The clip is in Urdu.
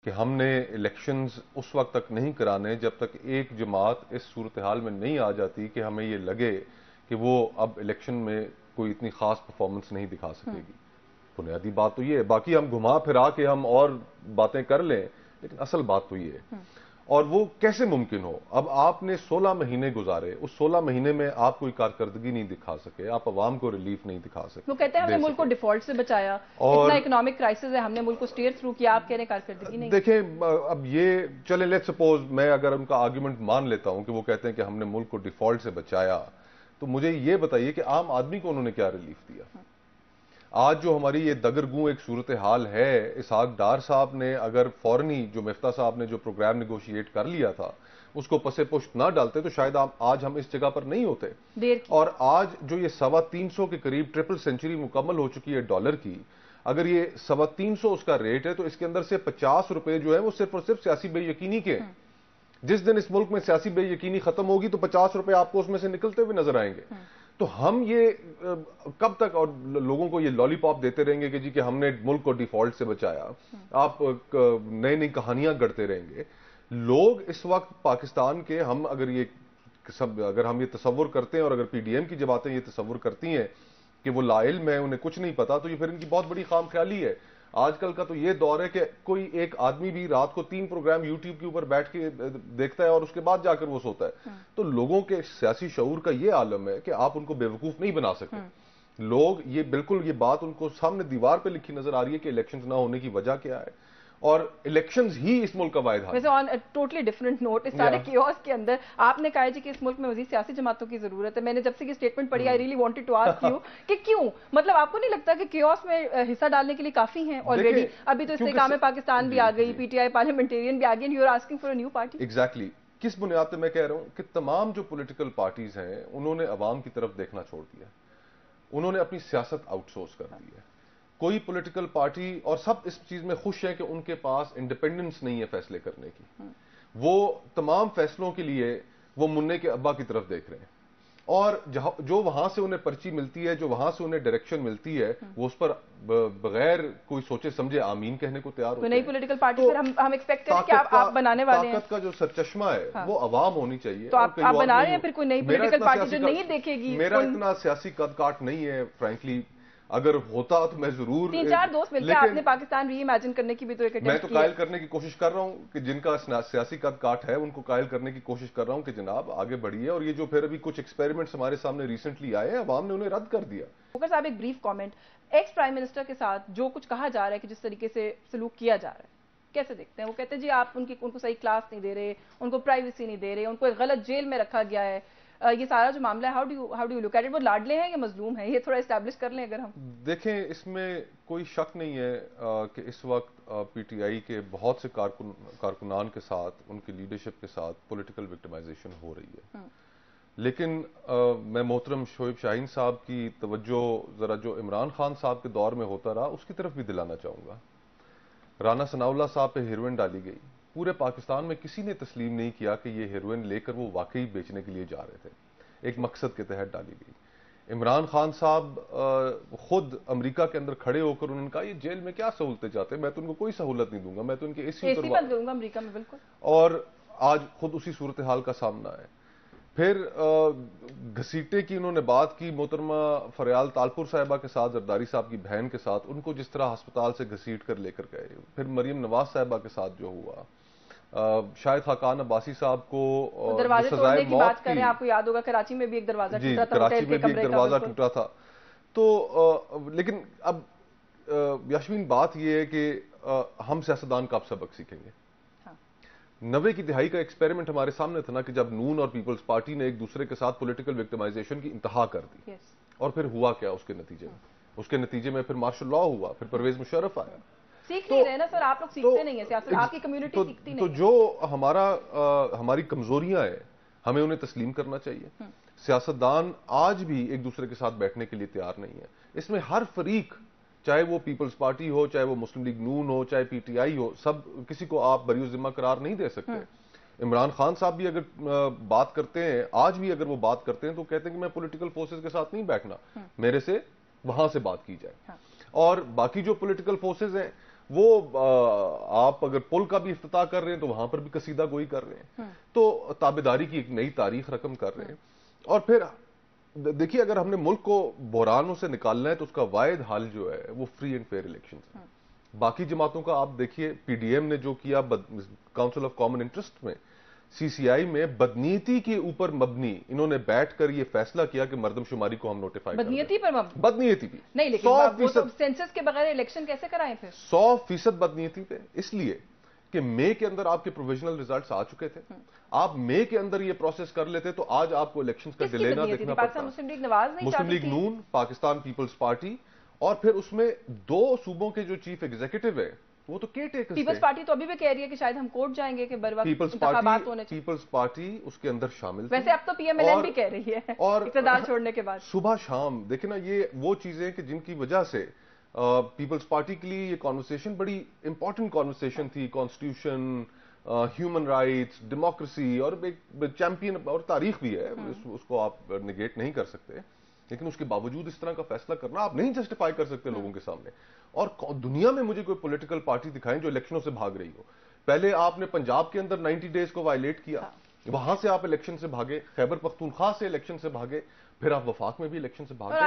کہ ہم نے الیکشنز اس وقت تک نہیں کرانے جب تک ایک جماعت اس صورتحال میں نہیں آ جاتی کہ ہمیں یہ لگے کہ وہ اب الیکشن میں کوئی اتنی خاص پرفارمنس نہیں دکھا سکے گی. بنیادی بات تو یہ ہے. باقی ہم گھما پھرا کے ہم اور باتیں کر لیں لیکن اصل بات تو یہ ہے. اور وہ کیسے ممکن ہو؟ اب آپ نے 16 مہینے گزارے, اس 16 مہینے میں آپ کوئی کارکردگی نہیں دکھا سکے, آپ عوام کو ریلیف نہیں دکھا سکے. وہ کہتے ہیں ہم نے ملک کو ڈیفالٹ سے بچایا, اتنا اکنامک کرائسس ہے, ہم نے ملک کو اسٹیئر تھرو کیا, آپ کہہ رہے ہیں کارکردگی نہیں. دیکھیں اب یہ چلے لیٹ سپوز میں اگر ان کا آرگیومنٹ مان لیتا ہوں کہ وہ کہتے ہیں کہ ہم نے ملک کو ڈیفالٹ سے بچایا, تو مجھے یہ بتائیے کہ عام آدمی کو انہوں نے کیا ریلیف دیا؟ آج جو ہماری یہ دگرگوں ایک صورتحال ہے, اسحاق ڈار صاحب نے اگر فوراً جو مفتاح صاحب نے جو پروگرام نیگوشیٹ کر لیا تھا اس کو پسے پشت نہ ڈالتے تو شاید آج ہم اس جگہ پر نہیں ہوتے. اور آج جو یہ 350 کے قریب ٹرپل سینچری مکمل ہو چکی ہے ڈالر کی, اگر یہ 350 اس کا ریٹ ہے تو اس کے اندر سے 50 روپے جو ہے وہ صرف اور صرف سیاسی بے یقینی کے ہیں. جس دن اس ملک میں سیاسی بے یقینی ختم ہوگی تو 50 روپے آپ کو اس میں سے نکلتے ہوئے نظر آئیں گے. تو ہم یہ کب تک اور لوگوں کو یہ لالی پاپ دیتے رہیں گے کہ جی کہ ہم نے ملک کو ڈیفالٹ سے بچایا؟ آپ نئی نئی کہانیاں گڑھتے رہیں گے. لوگ اس وقت پاکستان کے اگر ہم یہ تصور کرتے ہیں اور اگر پی ڈی ایم کی جماعتیں یہ تصور کرتی ہیں کہ وہ لا علم ہے, انہیں کچھ نہیں پتا, تو یہ پھر ان کی بہت بڑی خام خیالی ہے. آج کل کا تو یہ دور ہے کہ کوئی ایک آدمی بھی رات کو 3 پروگرام یوٹیوب کے اوپر بیٹھ کے دیکھتا ہے اور اس کے بعد جا کر وہ سوتا ہے. تو لوگوں کے سیاسی شعور کا یہ عالم ہے کہ آپ ان کو بیوقوف نہیں بنا سکتے. لوگ یہ بالکل یہ بات ان کو سامنے دیوار پہ لکھی نظر آ رہی ہے کہ الیکشنز نہ ہونے کی وجہ کیا ہے, اور الیکشنز ہی اس ملک کا واحد حل. ویسے آن ٹوٹلی ڈفرنٹ نوٹ, اس سارے کیوس کے اندر آپ نے کہا جی کہ اس ملک میں مزید سیاسی جماعتوں کی ضرورت ہے. میں نے جب سے یہ اسٹیٹمنٹ پڑھی I really wanted to ask you کہ کیوں, مطلب آپ کو نہیں لگتا کہ کیوس میں حصہ ڈالنے کے لیے کافی ہیں آلریڈی؟ ابھی تو استحکام پاکستان بھی آ گئی, پی ٹی آئی پارلیمنٹیرین بھی آ گئی, and you are asking for a new party. Exactly. کس بنیاد پہ میں کہہ رہا ہوں کہ تمام جو پولیٹیکل پارٹیز ہیں انہوں نے عوام کی طرف دیکھنا چھوڑ دیا, انہوں نے اپنی سیاست آؤٹ سورس کر دی ہے. کوئی پولیٹیکل پارٹی, اور سب اس چیز میں خوش ہیں کہ ان کے پاس انڈیپینڈنس نہیں ہے فیصلے کرنے کی. وہ تمام فیصلوں کے لیے وہ منع کے ابا کی طرف دیکھ رہے ہیں, اور جو وہاں سے انہیں پرچی ملتی ہے, جو وہاں سے انہیں ڈائریکشن ملتی ہے, وہ اس پر بغیر کوئی سوچے سمجھے آمین کہنے کو تیار ہوتے ہیں. نئی پولیٹیکل پارٹی پھر ہم ایکسپیکٹ کریں کہ آپ بنانے والے ہیں. طاقت کا جو سرچشمہ ہے وہ عوام ہونی چاہیے. تو آپ بنا رہے ہیں پھر کوئی نئی پولیٹیکل پارٹی جو نہیں دیکھے گی. میرا اتنا سیاسی قد کاٹ نہیں ہے فرینکلی, اگر ہوتا تو میں ضرور 3-4 دوست مل کے آپ نے پاکستان ری امیجن کرنے کی بھی تو ایک اٹیمپٹ میں تو قائل کرنے کی کوشش کر رہا ہوں کہ جن کا سیاسی قد کاٹ ہے ان کو قائل کرنے کی کوشش کر رہا ہوں کہ جناب آگے بڑھیے. اور یہ جو پھر ابھی کچھ ایکسپیریمنٹس ہمارے سامنے ریسنٹلی آئے ہیں, عوام نے انہیں رد کر دیا. فوکر صاحب ایک brief comment, ex prime minister کے ساتھ جو کچھ کہا جا رہا ہے کہ جس طریقے سے سلوک کیا جا رہا ہے, کیسے دیکھتے ہیں؟ وہ کہتے ہیں جی آپ ان کو صحیح کلاس نہیں دے رہے, ان کو پرائیویسی نہیں دے رہے, ان کو ایک غلط جیل میں رکھا گیا ہے. یہ سارا جو معاملہ ہے how do you look at it? وہ لاڈلے ہیں یا مظلوم ہیں؟ یہ تھوڑا اسٹیبلش کر لیں اگر ہم. دیکھیں اس میں کوئی شک نہیں ہے کہ اس وقت پی ٹی آئی کے بہت سے کارکنان کے ساتھ, ان کی لیڈرشپ کے ساتھ پولیٹیکل وکٹمائزیشن ہو رہی ہے. لیکن میں محترم شعیب شاہین صاحب کی توجہ ذرا جو عمران خان صاحب کے دور میں ہوتا رہا اس کی طرف بھی دلانا چاہوں گا. رانا ثناء اللہ صاحب پہ ہیروئن ڈالی گئی, پورے پاکستان میں کسی نے تسلیم نہیں کیا کہ یہ ہیروئن لے کر وہ واقعی بیچنے کے لیے جا رہے تھے, ایک مقصد کے تحت ڈالی گئی. عمران خان صاحب خود امریکہ کے اندر کھڑے ہو کر انہوں نے کہا یہ جیل میں کیا سہولتیں چاہتے ہیں, میں تو ان کو کوئی سہولت نہیں دوں گا, میں تو ان کے اے سی بند کروں گا امریکہ میں. بالکل. اور آج خود اسی صورتحال کا سامنا ہے. پھر گھسیٹے کی انہوں نے بات کی محترمہ فریال تالپور صاحبہ کے ساتھ, زرداری صاحب کی بہن کے ساتھ, ان کو جس طرح ہسپتال سے گھسیٹ کر لے کر گئے. پھر مریم نواز صاحبہ کے ساتھ جو ہوا, شاہد خاقان عباسی صاحب کو دروازے توڑنے کی بات کر رہے ہیں, آپ کو یاد ہوگا کراچی میں بھی ایک دروازہ ٹوٹا تھا, کراچی میں بھی ایک دروازہ ٹوٹا تھا. تو لیکن اب یاسمین بات یہ ہے کہ ہم سیاستدان کب سبق سیکھیں گے؟ 90 کی دہائی کا ایکسپیریمنٹ ہمارے سامنے تھا نا کہ جب نون اور پیپلز پارٹی نے ایک دوسرے کے ساتھ پولیٹیکل وکٹمائزیشن کی انتہا کر دی. اور پھر ہوا کیا اس کے نتیجے میں؟ اس کے نتیجے میں پھر مارشل لا ہوا, پھر پرویز مشرف آیا. سیکھ نہیں رہے نا سر, آپ لوگ سیکھتے نہیں ہیں سیاست, آپ کی کمیونٹی سیکھتی نہیں. تو جو ہماری کمزوریاں ہیں ہمیں انہیں تسلیم کرنا چاہیے. سیاستدان آج بھی ایک دوسرے کے ساتھ بیٹھنے کے لیے تیار نہیں ہے. اس میں ہر فریق, چاہے وہ پیپلز پارٹی ہو, چاہے وہ مسلم لیگ نون ہو, چاہے پی ٹی آئی ہو, سب کسی کو آپ بری ذمہ قرار نہیں دے سکتے. عمران خان صاحب بھی اگر بات کرتے ہیں, آج بھی اگر وہ بات کرتے ہیں تو کہتے ہیں کہ میں پولیٹیکل فورسز کے ساتھ نہیں بیٹھنا, میرے سے وہاں سے بات کی جائے. اور باقی جو پولیٹیکل فورسز ہیں وہ آپ اگر پل کا بھی افتتاح کر رہے ہیں تو وہاں پر بھی قصیدہ گوئی کر رہے ہیں، تو تابعداری کی ایک نئی تاریخ رقم کر رہے ہیں. اور پھر دیکھیے اگر ہم نے ملک کو بحرانوں سے نکالنا ہے تو اس کا واحد حل جو ہے وہ فری اینڈ فیئر الیکشنز ہیں. باقی جماعتوں کا آپ دیکھیے، پی ڈی ایم نے جو کیا کاؤنسل آف کامن انٹرسٹ میں، سی سی آئی میں بدنیتی کے اوپر مبنی انہوں نے بیٹھ کر یہ فیصلہ کیا کہ مردم شماری کو ہم نوٹیفائی کریں. بدنیتی پر مبنی؟ بدنیتی بھی نہیں، لیکن وہ تو سینسس کے بغیر الیکشن کیسے کرائیں پھر؟ 100% بدنیتی پہ، اس لیے کہ مئی کے اندر آپ کے پروویژنل ریزلٹس آ چکے تھے. آپ مئی کے اندر یہ پروسیس کر لیتے تو آج آپ کو الیکشنز کا ڈیلے نہ دیکھنا پڑتا. مسلم لیگ نواز نہیں مسلم لیگ نون، پاکستان پیپلز پارٹی، اور پھر اس میں 2 صوبوں کے جو چیف ایگزیکٹو ہے وہ تو کیئر ٹیکرز تھے. پیپلز پارٹی تو ابھی بھی کہہ رہی ہے کہ شاید ہم کورٹ جائیں گے کہ بر وقت انتخابات ہونے چاہیے. پیپلز پارٹی اس کے اندر شامل تھی. ویسے اب تو پی ایم ایل این بھی کہہ رہی ہے اقتدار چھوڑنے کے بعد. صبح شام دیکھیں نا، یہ وہ چیزیں کہ جن کی وجہ سے پیپلز پارٹی کے لیے یہ کانورسیشن بڑی امپورٹنٹ کانورسیشن تھی. کانسٹیٹیوشن، ہیومن رائٹس، ڈیموکریسی، اور ایک چیمپئن اور تاریخ بھی ہے، اس کو آپ نگیٹ نہیں کر سکتے. لیکن اس کے باوجود اس طرح کا فیصلہ کرنا آپ نہیں جسٹیفائی کر سکتے لوگوں کے سامنے. اور دنیا میں مجھے کوئی پولیٹیکل پارٹی دکھائیں جو الیکشنوں سے بھاگ رہی ہو. پہلے آپ نے پنجاب کے اندر 90 ڈیز کو وائلیٹ کیا، وہاں سے آپ الیکشن سے بھاگے، خیبر پختونخوا سے الیکشن سے بھاگے، پھر آپ وفاق میں بھی الیکشن سے بھاگے.